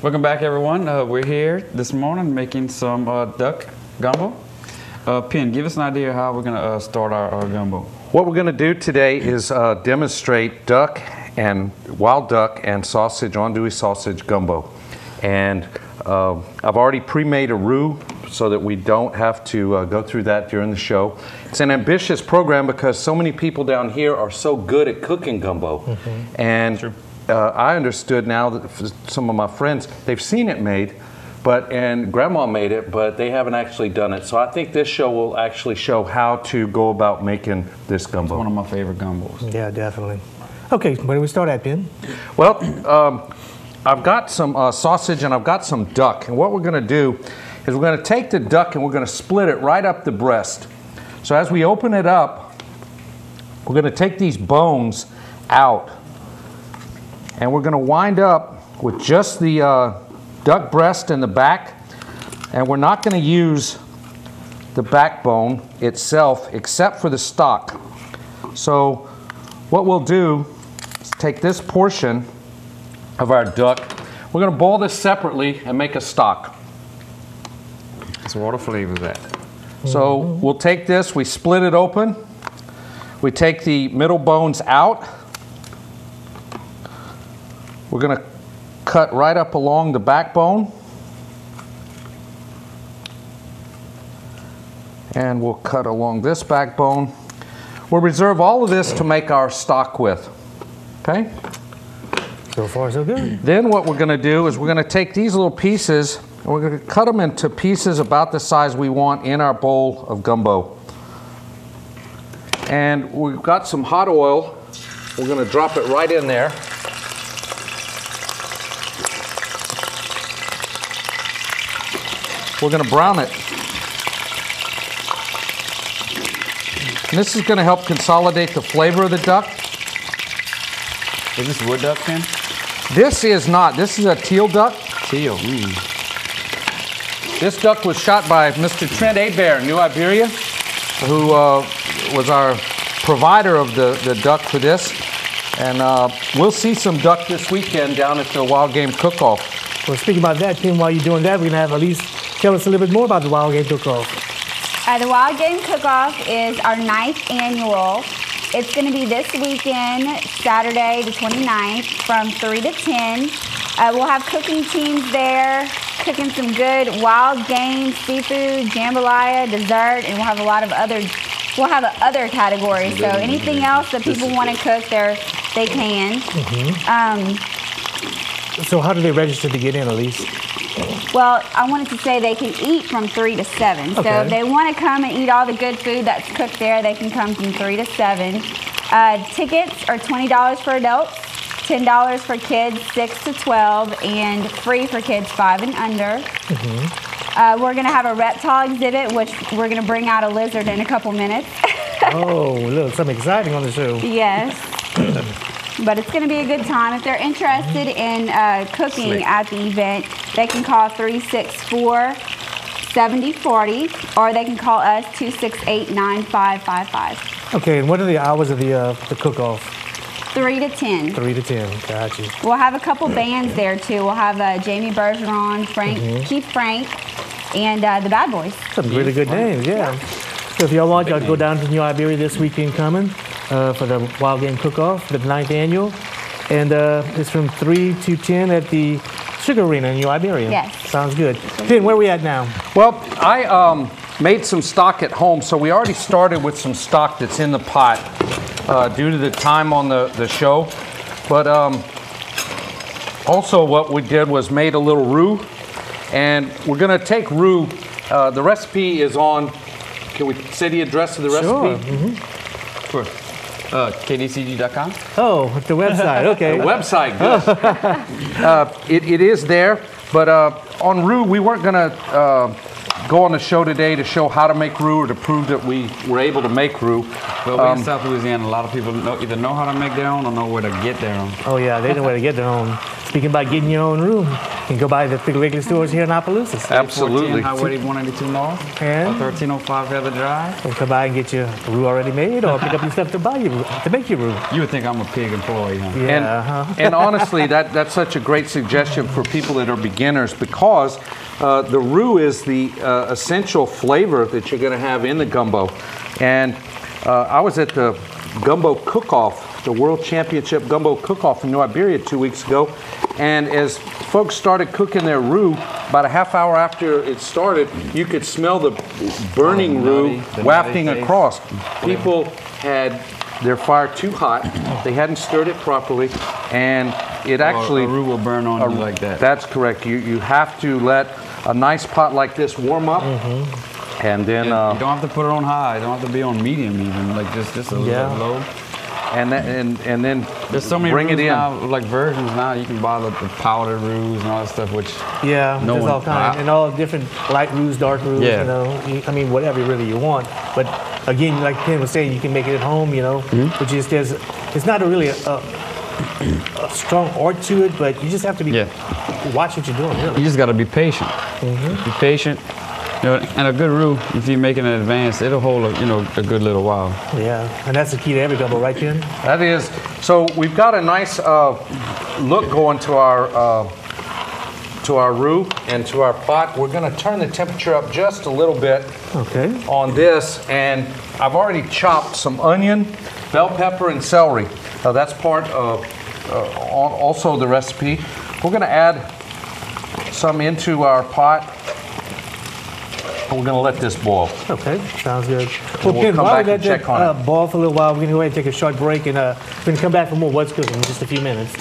Welcome back, everyone. We're here this morning making some duck gumbo. Penn, give us an idea how we're going to start our gumbo. What we're going to do today is demonstrate duck and wild duck and sausage, andouille sausage gumbo. And I've already pre-made a roux so that we don't have to go through that during the show. It's an ambitious program because so many people down here are so good at cooking gumbo. Mm-hmm. And I understood now that some of my friends, they've seen it made, and Grandma made it, but they haven't actually done it. So I think this show will actually show how to go about making this gumbo. It's one of my favorite gumbos. Yeah, definitely. Okay, where do we start at, Ben? Well, I've got some sausage and I've got some duck. And what we're going to do is we're going to take the duck and we're going to split it right up the breast. So as we open it up, we're going to take these bones out. And we're going to wind up with just the duck breast in the back. And we're not going to use the backbone itself except for the stock. So what we'll do is take this portion of our duck. We're going to boil this separately and make a stock. So what flavor is that? So we'll take this, we split it open. We take the middle bones out. We're going to cut right up along the backbone. And we'll cut along this backbone. We'll reserve all of this to make our stock with. Okay? So far, so good. Then what we're going to do is we're going to take these little pieces and we're going to cut them into pieces about the size we want in our bowl of gumbo. And we've got some hot oil. We're going to drop it right in there. We're going to brown it. And this is going to help consolidate the flavor of the duck. Is this wood duck, Ken? This is not. This is a teal duck. Teal. This duck was shot by Mr. Trent Hebert in New Iberia, who was our provider of the duck for this. And we'll see some duck this weekend down at the Wild Game Cookoff. Well, speaking about that, Tim, while you're doing that, we're going to have Elise tell us a little bit more about the Wild Game Cookoff. The Wild Game Cookoff is our 9th annual. It's going to be this weekend, Saturday the 29th, from 3 to 10. We'll have cooking teams there, cooking some good wild game, seafood, jambalaya, dessert, and we'll have a lot of other categories. So anything else that people want to cook there, they can. Mm-hmm. So how do they register to get in, Elise? Well, I wanted to say they can eat from 3 to 7. Okay. So if they want to come and eat all the good food that's cooked there, they can come from 3 to 7. Tickets are $20 for adults, $10 for kids 6 to 12, and free for kids 5 and under. Mm-hmm. We're going to have a reptile exhibit, which we're going to bring out a lizard in a couple minutes. Oh, look, something exciting on the show. Yes. But it's going to be a good time. If they're interested in cooking at the event, they can call 364-7040, or they can call us 268-9555. Okay, and what are the hours of the cook-off? 3 to 10. 3 to 10, got you. We'll have a couple bands there, too. We'll have Jamie Bergeron, Keith Frank, and the Bad Boys. Some really good names, yeah. So if y'all want, y'all go down to New Iberia this weekend coming for the Wild Game Cook-Off, the 9th annual. And it's from 3 to 10 at the Sugar Arena in New Iberia. Yes. Sounds good. Finn, where are we at now? Well, I made some stock at home, so we already started with some stock that's in the pot due to the time on the show. But also what we did was made a little roux. And we're going to take roux. The recipe is on, can we say the address of the recipe? Sure. Mm-hmm. Sure. KDCG.com? Oh, the website, okay. The website, good. It is there, but on roux, we weren't going to go on the show today to show how to make roux or to prove that we were able to make roux. Well, we in South Louisiana, a lot of people either know how to make their own or know where to get their own. Oh, yeah, they know where to get their own. Speaking about getting your own roux, can go by the regular stores here in Opelousas. Absolutely. 410 Highway 182 North, And 1305 Heather Drive. and come by and get your roux already made, or pick up your stuff to buy your roux, to make your roux. You would think I'm a pig employee, huh? Yeah. And honestly, that's such a great suggestion for people that are beginners, because the roux is the essential flavor that you're going to have in the gumbo. And I was at the Gumbo Cookoff, the World Championship Gumbo Cookoff in New Iberia 2 weeks ago. And as folks started cooking their roux, about a half hour after it started, you could smell the burning roux wafting across. People had their fire too hot. They hadn't stirred it properly, and it actually... a roux will burn on you like that. That's correct. You have to let a nice pot like this warm up, and then... you don't have to put it on high. You don't have to be on medium even. Like just a little bit low. And then There's so many bring roux it in. now, like versions now. You can buy the powdered roux and all that stuff, which Yeah, No there's one- all kinds, and all different light roux, dark roux, Yeah. you know. I mean, whatever really you want. But again, like Ken was saying, you can make it at home, you know. Which is it's not really a strong art to it, but you just have to be watch what you're doing, really. you just got to be patient. Be patient. You know, and a good roux, if you make it in advance, it'll hold a good little while. Yeah, and that's the key to every gumbo, right, Ken? That is. So we've got a nice look going to our roux and to our pot. We're going to turn the temperature up just a little bit Okay. on this, and I've already chopped some onion, bell pepper, and celery. That's part of also the recipe. We're going to add some into our pot. We're going to let this boil. Okay, sounds good. We'll Ken, come while back we and let check on that boil for a little while, we're going to go ahead and take a short break, and we're going to come back for more What's Cooking in just a few minutes.